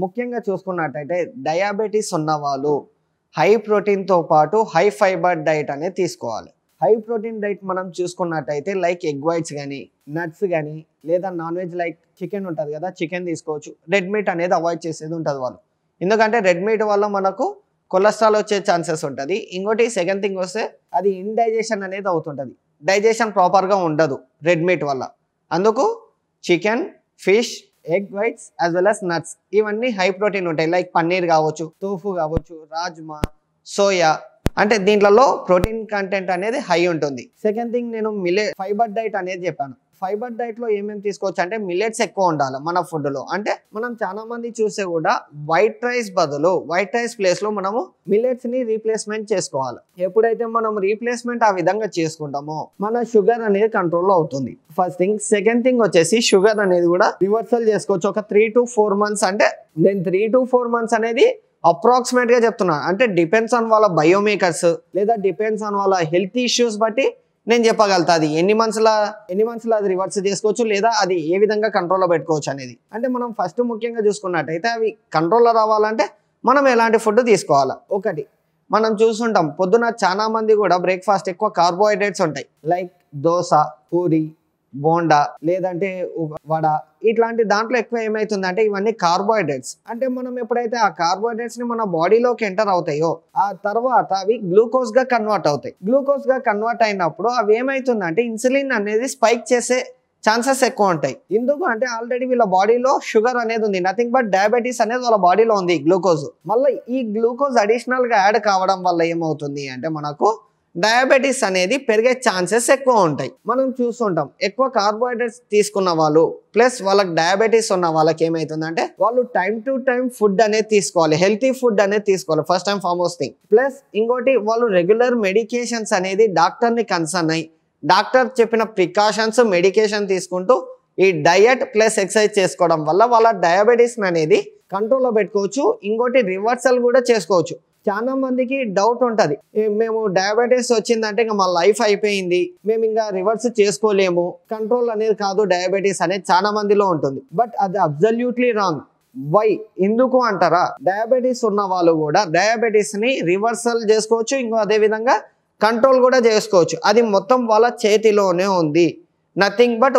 ముఖ్యంగా చూసుకున్నట్టయితే డయాబెటీస్ ఉన్నవాళ్ళు హై ప్రోటీన్తో పాటు హై ఫైబర్ డైట్ అనేది తీసుకోవాలి. హై ప్రోటీన్ డైట్ మనం చూసుకున్నట్టయితే లైక్ ఎగ్ వైట్స్ కానీ, నట్స్ కానీ, లేదా నాన్ వెజ్ లైక్ చికెన్ ఉంటుంది కదా, చికెన్ తీసుకోవచ్చు. రెడ్ మీట్ అనేది అవాయిడ్ చేసేది ఉంటుంది వాళ్ళు, ఎందుకంటే రెడ్ మీట్ వల్ల మనకు కొలెస్ట్రాల్ వచ్చే ఛాన్సెస్ ఉంటుంది. ఇంకోటి సెకండ్ థింగ్ వస్తే అది ఇండైజెషన్ అనేది అవుతుంటుంది, డైజెషన్ ప్రాపర్గా ఉండదు రెడ్ మీట్ వల్ల. అందుకు chicken, fish, egg whites as well as nuts ఇవన్నీ హై ప్రోటీన్ ఉంటాయి. లైక్ పన్నీర్ కావచ్చు, తోఫు కావచ్చు, రాజ్మా, సోయా, అంటే దీంట్లో ప్రోటీన్ కంటెంట్ అనేది హై ఉంటుంది. సెకండ్ థింగ్ నేను ఫైబర్ డైట్ అనేది చెప్పాను. ఫైబర్ డైట్లో ఏమేమి తీసుకోవచ్చు అంటే మిల్లెట్స్ ఎక్కువ ఉండాలి మన ఫుడ్లో. అంటే మనం చాలా మంది చూస్తే కూడా వైట్ రైస్ బదులు వైట్ రైస్ ప్లేస్లో మనము మిల్లెట్స్ని రీప్లేస్మెంట్ చేసుకోవాలి. ఎప్పుడైతే మనం రీప్లేస్మెంట్ ఆ విధంగా చేసుకుంటామో మన షుగర్ అనేది కంట్రోల్లో అవుతుంది. First thing. సెకండ్ థింగ్ వచ్చేసి షుగర్ అనేది కూడా రివర్సల్ చేసుకోవచ్చు ఒక 3 to 4 months. అంటే నేను 3 to 4 months అనేది అప్రాక్సిమేట్గా చెప్తున్నాను. అంటే డిపెండ్స్ ఆన్ వాళ్ళ బయోమేకర్స్ లేదా డిపెండ్స్ ఆన్ వాళ్ళ హెల్త్ ఇష్యూస్ బట్టి నేను చెప్పగలుగుతా అది ఎన్ని మంత్స్లో అది రివర్స్ చేసుకోవచ్చు లేదా అది ఏ విధంగా కంట్రోల్లో పెట్టుకోవచ్చు అనేది. అంటే మనం ఫస్ట్ ముఖ్యంగా చూసుకున్నట్టయితే అవి కంట్రోల్లో రావాలంటే మనం ఎలాంటి ఫుడ్ తీసుకోవాలి. ఒకటి మనం చూస్తుంటాం పొద్దున చాలా మంది కూడా బ్రేక్ఫాస్ట్ ఎక్కువ కార్బోహైడ్రేట్స్ ఉంటాయి. లైక్ దోశ, పూరి, బోండా, లేదంటే వడ, ఇట్లాంటి దాంట్లో ఎక్కువ ఏమవుతుందంటే ఇవన్నీ కార్బోహైడ్రేట్స్. అంటే మనం ఎప్పుడైతే ఆ కార్బోహైడ్రేట్స్ ని మన బాడీలోకి ఎంటర్ అవుతాయో ఆ తర్వాత అవి గ్లూకోజ్ గా కన్వర్ట్ అవుతాయి. గ్లూకోజ్ గా కన్వర్ట్ అయినప్పుడు అవి ఏమవుతుందంటే ఇన్సులిన్ అనేది స్పైక్ చేసే ఛాన్సెస్ ఎక్కువ ఉంటాయి. ఎందుకు అంటే ఆల్రెడీ వీళ్ళ బాడీలో షుగర్ అనేది ఉంది, నథింగ్ బట్ డయాబెటీస్ అనేది వాళ్ళ బాడీలో ఉంది గ్లూకోజ్. మళ్ళీ ఈ గ్లూకోజ్ అడిషనల్ గా యాడ్ కావడం వల్ల ఏమవుతుంది అంటే మనకు డయాబెటీస్ అనేది పెరిగే ఛాన్సెస్ ఎక్కువ ఉంటాయి. మనం చూస్తుంటాం ఎక్కువ కార్బోహైడ్రేట్స్ తీసుకున్న వాళ్ళు ప్లస్ వాళ్ళకి డయాబెటీస్ ఉన్న వాళ్ళకి ఏమవుతుందంటే వాళ్ళు టైం టు టైం ఫుడ్ అనేది తీసుకోవాలి, హెల్తీ ఫుడ్ అనేది తీసుకోవాలి first time foremost thing. Plus ఇంకోటి వాళ్ళు రెగ్యులర్ మెడికేషన్స్ అనేది డాక్టర్ని కన్సర్న్ అయ్యి డాక్టర్ చెప్పిన ప్రికాషన్స్ మెడికేషన్ తీసుకుంటూ ఈ డయట్ ప్లస్ ఎక్సర్సైజ్ చేసుకోవడం వల్ల వాళ్ళ డయాబెటీస్ అనేది కంట్రోల్లో పెట్టుకోవచ్చు. ఇంకోటి రివర్సల్ కూడా చేసుకోవచ్చు. చాలా మందికి డౌట్ ఉంటుంది, మేము డయాబెటీస్ వచ్చిందంటే ఇంకా మా లైఫ్ అయిపోయింది, మేము ఇంకా రివర్స్ చేసుకోలేము, కంట్రోల్ అనేది కాదు డయాబెటీస్ అనేది చాలా మందిలో ఉంటుంది. బట్ అది అబ్సల్యూట్లీ రాంగ్. వై ఎందుకు అంటారా, డయాబెటీస్ ఉన్న వాళ్ళు కూడా డయాబెటీస్ ని రివర్సల్ చేసుకోవచ్చు, ఇంకో అదే విధంగా కంట్రోల్ కూడా చేసుకోవచ్చు. అది మొత్తం వాళ్ళ చేతిలోనే ఉంది. నథింగ్ బట్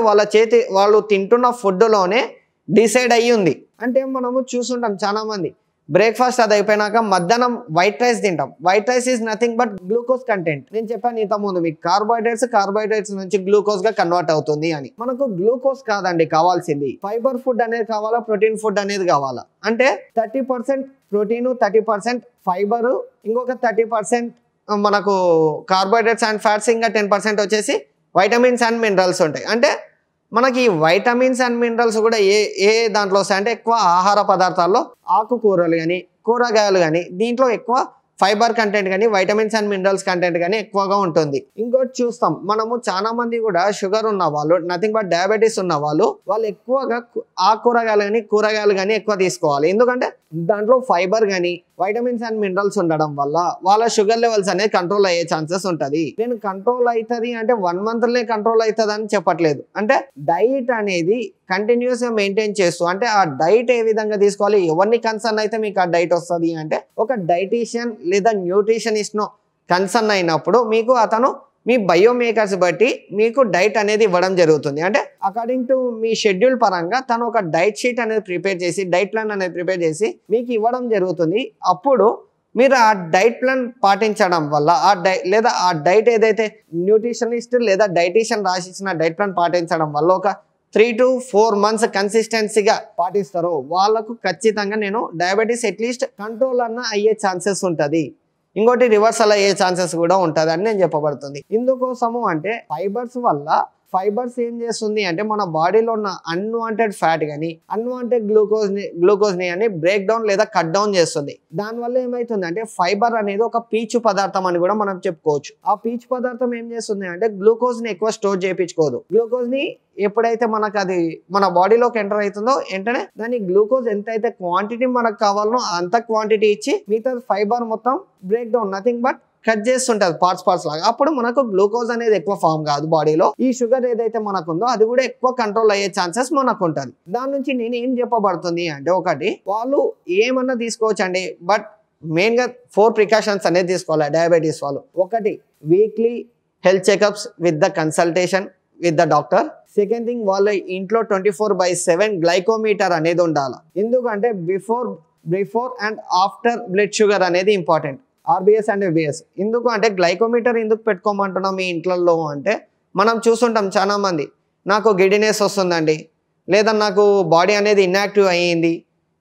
వాళ్ళు తింటున్న ఫుడ్లోనే డిసైడ్ అయ్యి ఉంది. అంటే మనము చూస్తుంటాం చాలా మంది బ్రేక్ఫాస్ట్ అది అయిపోయినాక మధ్యాహ్నం వైట్ రైస్ తింటాం. White rice is nothing but glucose content. నేను చెప్పాను ఇంతకుముందు మీకు కార్బోహైడ్రేట్స్ నుంచి గ్లూకోజ్ గా కన్వర్ట్ అవుతుంది అని. మనకు గ్లూకోజ్ కాదండి కావాల్సింది, ఫైబర్ ఫుడ్ అనేది కావాలా, ప్రోటీన్ ఫుడ్ అనేది కావాలా. అంటే 30% ప్రోటీన్, 30% ఫైబర్, ఇంకొక 30% మనకు కార్బోహైడ్రేట్స్ అండ్ ఫ్యాట్స్, ఇంకా 10% వచ్చేసి వైటమిన్స్ అండ్ మినరల్స్ ఉంటాయి. అంటే మనకి వైటమిన్స్ అండ్ మినరల్స్ కూడా ఏ దాంట్లో వస్తాయంటే ఎక్కువ ఆహార పదార్థాల్లో ఆకుకూరలు కానీ, కూరగాయలు కానీ, దీంట్లో ఎక్కువ ఫైబర్ కంటెంట్ కానీ, వైటమిన్స్ అండ్ మినరల్స్ కంటెంట్ కానీ ఎక్కువగా ఉంటుంది. ఇంకోటి చూస్తాం మనము చాలా మంది కూడా షుగర్ ఉన్న వాళ్ళు, నథింగ్ బట్ డయాబెటీస్ ఉన్న వాళ్ళు ఎక్కువగా కూరగాయలు కానీ ఎక్కువ తీసుకోవాలి. ఎందుకంటే దాంట్లో ఫైబర్ కానీ వైటమిన్స్ అండ్ మినరల్స్ ఉండడం వల్ల వాళ్ళ షుగర్ లెవెల్స్ అనేది కంట్రోల్ అయ్యే ఛాన్సెస్ ఉంటుంది. నేను కంట్రోల్ అవుతుంది అంటే 1 monthలో కంట్రోల్ అవుతుంది అని చెప్పట్లేదు. అంటే డైట్ అనేది కంటిన్యూస్ గా మెయింటైన్ చేస్తూ, అంటే ఆ డైట్ ఏ విధంగా తీసుకోవాలి, ఎవరిని కన్సర్న్ అయితే మీకు ఆ డైట్ వస్తుంది అంటే ఒక డైటీషియన్ లేదా న్యూట్రిషనిస్ట్ ను కన్సర్న్ అయినప్పుడు మీకు అతను మీ బయోమేకర్స్ బట్టి మీకు డైట్ అనేది ఇవ్వడం జరుగుతుంది. అంటే అకార్డింగ్ టు మీ షెడ్యూల్ పరంగా తను ఒక డైట్ షీట్ అనేది ప్రిపేర్ చేసి, డైట్ ప్లాన్ అనేది ప్రిపేర్ చేసి మీకు ఇవ్వడం జరుగుతుంది. అప్పుడు మీరు ఆ డైట్ ప్లాన్ పాటించడం వల్ల ఆ డైట్ ఏదైతే న్యూట్రిషనిస్ట్ లేదా డైటీషియన్ రాసిచ్చిన డైట్ ప్లాన్ పాటించడం వల్ల ఒక 3 to 4 months కన్సిస్టెన్సీగా పాటిస్తారో వాళ్ళకు ఖచ్చితంగా నేను డయాబెటీస్ అట్లీస్ట్ కంట్రోల్ అయ్యే ఛాన్సెస్ ఉంటుంది. ఇంకోటి రివర్సల్ అయ్యే ఛాన్సెస్ కూడా ఉంటుంది అని నేను చెప్పబడుతుంది. ఇందుకోసము అంటే ఫైబర్స్ ఏం చేస్తుంది అంటే మన బాడీలో ఉన్న అన్వాంటెడ్ ఫ్యాట్ కానీ అన్వాంటెడ్ గ్లూకోజ్ని అని బ్రేక్ డౌన్ లేదా కట్ డౌన్ చేస్తుంది. దానివల్ల ఏమవుతుంది అంటే ఫైబర్ అనేది ఒక పీచు పదార్థం అని కూడా మనం చెప్పుకోవచ్చు. ఆ పీచు పదార్థం ఏం చేస్తుంది అంటే గ్లూకోజ్ని ఎక్కువ స్టోర్ చేయించుకోదు. గ్లూకోజ్ని ఎప్పుడైతే మనకు అది మన బాడీలోకి ఎంటర్ అవుతుందో వెంటనే దాని గ్లూకోజ్ ఎంతైతే క్వాంటిటీ మనకు కావాలనో అంత క్వాంటిటీ ఇచ్చి మిగతా ఫైబర్ మొత్తం break down, nothing but cut చేస్తుంటది పార్ట్స్ లాగా. అప్పుడు మనకు గ్లూకోజ్ అనేది ఎక్కువ ఫామ్ కాదు బాడీలో. ఈ షుగర్ ఏదైతే మనకుందో అది కూడా ఎక్కువ కంట్రోల్ అయ్యే ఛాన్సెస్ మనకు ఉంటుంది. దాని నుంచి నేను ఏం చెప్పబడుతుంది అంటే, ఒకటి వాళ్ళు ఏమన్నా తీసుకోవచ్చండి, బట్ మెయిన్ గా 4 ప్రికాషన్స్ అనేది తీసుకోవాలి డయాబెటీస్ వాళ్ళు. ఒకటి, weekly health checkups with the consultation with the doctor. Second thing, వాళ్ళ ఇంట్లో 24/7 గ్లైకోమీటర్ అనేది ఉండాలి. ఎందుకంటే before and after blood sugar అనేది ఇంపార్టెంట్, ఆర్బిఎస్ అండ్ ఎఫ్బిఎస్. ఎందుకు అంటే గ్లైకోమీటర్ ఎందుకు పెట్టుకోమంటున్నాం మీ ఇంట్లో అంటే, మనం చూస్తుంటాం చాలా మంది, నాకు గిడినెస్ వస్తుందండి, లేదా నాకు బాడీ అనేది ఇన్యాక్టివ్ అయ్యింది,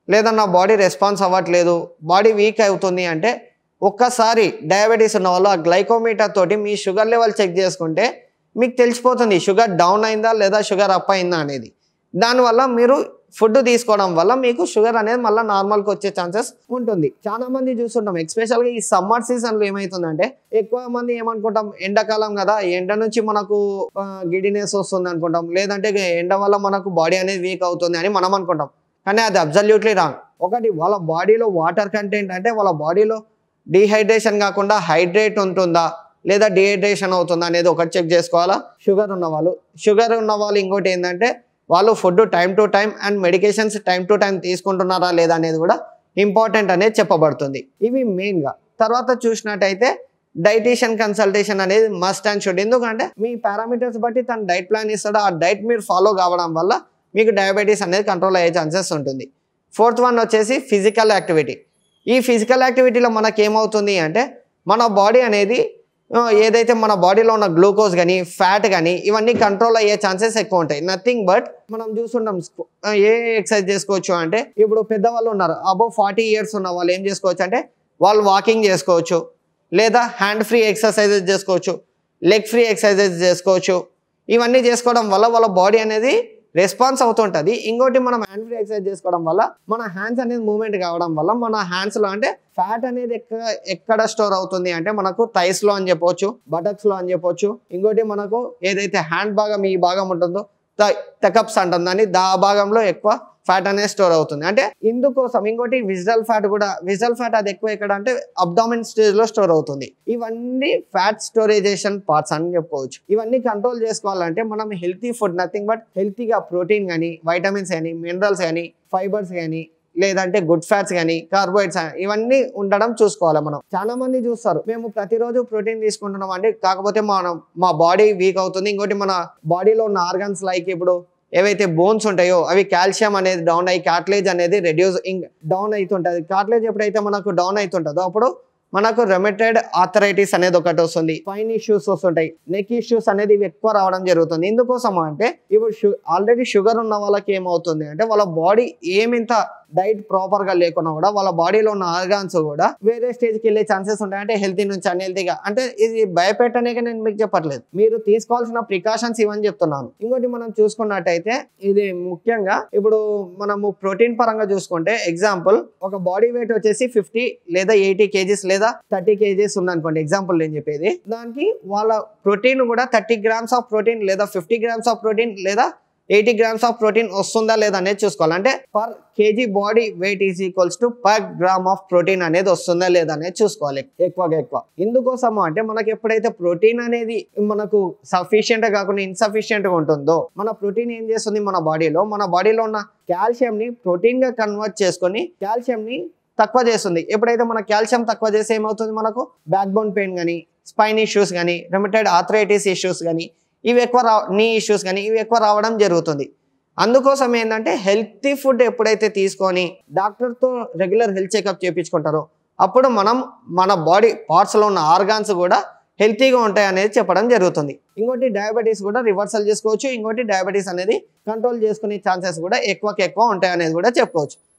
లేదా నా బాడీ రెస్పాన్స్ అవ్వట్లేదు, బాడీ వీక్ అవుతుంది అంటే, ఒక్కసారి డయాబెటీస్ ఉన్న వాళ్ళు ఆ గ్లైకోమీటర్ తోటి మీ షుగర్ లెవెల్ చెక్ చేసుకుంటే మీకు తెలిసిపోతుంది షుగర్ డౌన్ అయిందా లేదా షుగర్ అప్ అయిందా అనేది. దానివల్ల మీరు ఫుడ్ తీసుకోవడం వల్ల మీకు షుగర్ అనేది మళ్ళీ నార్మల్కి వచ్చే ఛాన్సెస్ ఉంటుంది. చాలా మంది చూస్తుంటాం, ఎస్పెషల్గా ఈ సమ్మర్ సీజన్లో ఏమవుతుందంటే, ఎక్కువ మంది ఏమనుకుంటాం, ఎండాకాలం కదా, ఎండ నుంచి మనకు గిడినెస్ వస్తుంది అనుకుంటాం, లేదంటే ఎండ వల్ల మనకు బాడీ అనేది వీక్ అవుతుంది అని మనం అనుకుంటాం. కానీ అది అబ్సల్యూట్లీ రాంగ్. ఒకటి, వాళ్ళ బాడీలో వాటర్ కంటెంట్ అంటే వాళ్ళ బాడీలో డీహైడ్రేషన్ కాకుండా హైడ్రేట్ ఉంటుందా లేదా డిహైడ్రేషన్ అవుతుందా అనేది ఒకటి చెక్ చేసుకోవాలా. షుగర్ ఉన్న వాళ్ళు ఇంకోటి ఏంటంటే, వాళ్ళు food time to time and medications time to time తీసుకుంటున్నారా లేదా అనేది కూడా ఇంపార్టెంట్ అనేది చెప్పబడుతుంది. ఇవి మెయిన్గా. తర్వాత చూసినట్టయితే డైటీషియన్ కన్సల్టేషన్ అనేది మస్ట్ అండ్ షుడ్. ఎందుకంటే మీ పారామీటర్స్ బట్టి తను డైట్ ప్లాన్ ఇస్తాడు, ఆ డైట్ మీరు ఫాలో కావడం వల్ల మీకు డయాబెటీస్ అనేది కంట్రోల్ అయ్యే ఛాన్సెస్ ఉంటుంది. 4th వన్ వచ్చేసి ఫిజికల్ యాక్టివిటీ. ఈ ఫిజికల్ యాక్టివిటీలో మనకి ఏమవుతుంది అంటే, మన బాడీ అనేది ఏదైతే మన బాడీలో ఉన్న గ్లూకోజ్ కానీ ఫ్యాట్ కానీ ఇవన్నీ కంట్రోల్ అయ్యే ఛాన్సెస్ ఎక్కువ ఉంటాయి. నథింగ్ బట్ మనం చూస్తుంటాం ఏ ఎక్సర్సైజ్ చేసుకోవచ్చు అంటే, ఇప్పుడు పెద్దవాళ్ళు ఉన్నారు, అబౌవ్ 40 years ఉన్న వాళ్ళు ఏం చేసుకోవచ్చు అంటే, వాళ్ళు వాకింగ్ చేసుకోవచ్చు, లేదా హ్యాండ్ ఫ్రీ ఎక్సర్సైజెస్ చేసుకోవచ్చు, లెగ్ ఫ్రీ ఎక్సర్సైజెస్ చేసుకోవచ్చు. ఇవన్నీ చేసుకోవడం వల్ల వాళ్ళ బాడీ అనేది రెస్పాన్స్ అవుతుంటుంది. ఇంకోటి, మనం హ్యాండ్ ఫ్రీ ఎక్సర్సైజ్ చేసుకోవడం వల్ల మన హ్యాండ్స్ అనేది మూవ్మెంట్ కావడం వల్ల మన హ్యాండ్స్లో అంటే ఫ్యాట్ అనేది ఎక్కడ స్టోర్ అవుతుంది అంటే, మనకు థైస్లో అని చెప్పొచ్చు, బటక్స్లో అని చెప్పొచ్చు. ఇంకోటి, మనకు ఏదైతే హ్యాండ్ భాగం ఈ భాగం ఉంటుందో తెకప్స్ అంటాం దాన్ని, ఆ భాగంలో ఎక్కువ ఫ్యాట్ అనేది స్టోర్ అవుతుంది. అంటే ఇందుకోసం ఇంకోటి విజరల్ ఫ్యాట్ అది ఎక్కువ ఎక్కడ అంటే అబ్డామిన్ స్టేజ్ లో స్టోర్ అవుతుంది. ఇవన్నీ ఫ్యాట్ స్టోరేజేషన్ పార్ట్స్ అని చెప్పుకోవచ్చు. ఇవన్నీ కంట్రోల్ చేసుకోవాలంటే మనం హెల్తీ ఫుడ్, నథింగ్ బట్ హెల్తీగా ప్రోటీన్ కానీ, వైటమిన్స్ కానీ, మినరల్స్ కానీ, ఫైబర్స్ కానీ, లేదంటే గుడ్ ఫ్యాట్స్ కానీ, కార్బోహైడ్రేట్స్ ఇవన్నీ ఉండడం చూసుకోవాలి. మనం చాలా మంది చూస్తారు, మేము ప్రతిరోజు ప్రోటీన్ తీసుకుంటున్నాం అండి, కాకపోతే మా బాడీ వీక్ అవుతుంది. ఇంకోటి, మన బాడీలో ఉన్న ఆర్గన్స్ లైక్ ఇప్పుడు ఏవైతే బోన్స్ ఉంటాయో అవి కాల్షియం అనేది డౌన్ అయ్యి కార్టిలేజ్ అనేది డౌన్ అవుతుంటుంది. కార్టిలేజ్ ఎప్పుడైతే మనకు డౌన్ అవుతుంటుందో అప్పుడు మనకు రెమటైడ్ ఆర్థరైటిస్ అనేది ఒకటి వస్తుంది, స్పైన్ ఇష్యూస్ వస్తుంటాయి, నెక్ ఇష్యూస్ అనేది ఎక్కువ రావడం జరుగుతుంది. ఎందుకోసం అంటే, ఇప్పుడు ఆల్రెడీ షుగర్ ఉన్న వాళ్ళకి ఏమవుతుంది అంటే, వాళ్ళ బాడీ ఏమింత డైట్ ప్రాపర్ గా లేకున్నా కూడా వాళ్ళ బాడీలో ఉన్న ఆర్గాన్స్ కూడా వేరే స్టేజ్కి వెళ్ళే ఛాన్సెస్ ఉంటాయి. అంటే హెల్తీ నుంచి అన్హెల్తీగా. అంటే ఇది భయపెట్టనే నేను మీకు చెప్పట్లేదు, మీరు తీసుకోవాల్సిన ప్రికాషన్స్ ఇవని చెప్తున్నాను. ఇంకోటి, మనం చూసుకున్నట్టయితే ఇది ముఖ్యంగా ఇప్పుడు మనము ప్రోటీన్ పరంగా చూసుకుంటే, ఎగ్జాంపుల్ ఒక బాడీ వెయిట్ వచ్చేసి 50 లేదా 80 kgs లేదా 30 kgs ఉందనుకోండి, ఎగ్జాంపుల్ నేను చెప్పేది. దానికి వాళ్ళ ప్రోటీన్ కూడా 30 grams ఆఫ్ ప్రోటీన్ లేదా 50 grams ఆఫ్ ప్రోటీన్ లేదా 80 grams ఆఫ్ ప్రోటీన్ వస్తుందా లేదా అనేది చూసుకోవాలి. అంటే per KG body weight is equals to per gram of protein అనేది వస్తుందా లేదా అనేది చూసుకోవాలి ఎక్కువ. ఎందుకోసము అంటే, మనకి ఎప్పుడైతే ప్రోటీన్ అనేది మనకు సఫిషియెంట్ కాకుండా ఇన్సఫిషియెంట్ గా ఉంటుందో, మన ప్రోటీన్ ఏం చేస్తుంది, మన బాడీలో ఉన్న కాల్షియం ని ప్రోటీన్ గా కన్వర్ట్ చేసుకొని కాల్షియం ని తక్కువ చేస్తుంది. ఎప్పుడైతే మన కాల్షియం తక్కువ చేస్తే ఏమవుతుంది, మనకు బ్యాక్ బోన్ పెయిన్ కానీ, స్పైన్ ఇష్యూస్ కానీ, రెమటైడ్ ఆర్థరైటిస్ ఇష్యూస్ కానీ, ఇవి ఎక్కువ నీ ఇష్యూస్ కానీ ఇవి ఎక్కువ రావడం జరుగుతుంది. అందుకోసం ఏంటంటే, హెల్తీ ఫుడ్ ఎప్పుడైతే తీసుకొని డాక్టర్తో రెగ్యులర్ హెల్త్ చెకప్ చేయించుకుంటారో అప్పుడు మన బాడీ పార్ట్స్లో ఉన్న ఆర్గాన్స్ కూడా హెల్తీగా ఉంటాయి అనేది చెప్పడం జరుగుతుంది. ఇంకోటి, డయాబెటీస్ కూడా రివర్సల్ చేసుకోవచ్చు. ఇంకోటి, డయాబెటీస్ అనేది కంట్రోల్ చేసుకునే ఛాన్సెస్ కూడా ఎక్కువ ఉంటాయి అనేది కూడా చెప్పుకోవచ్చు.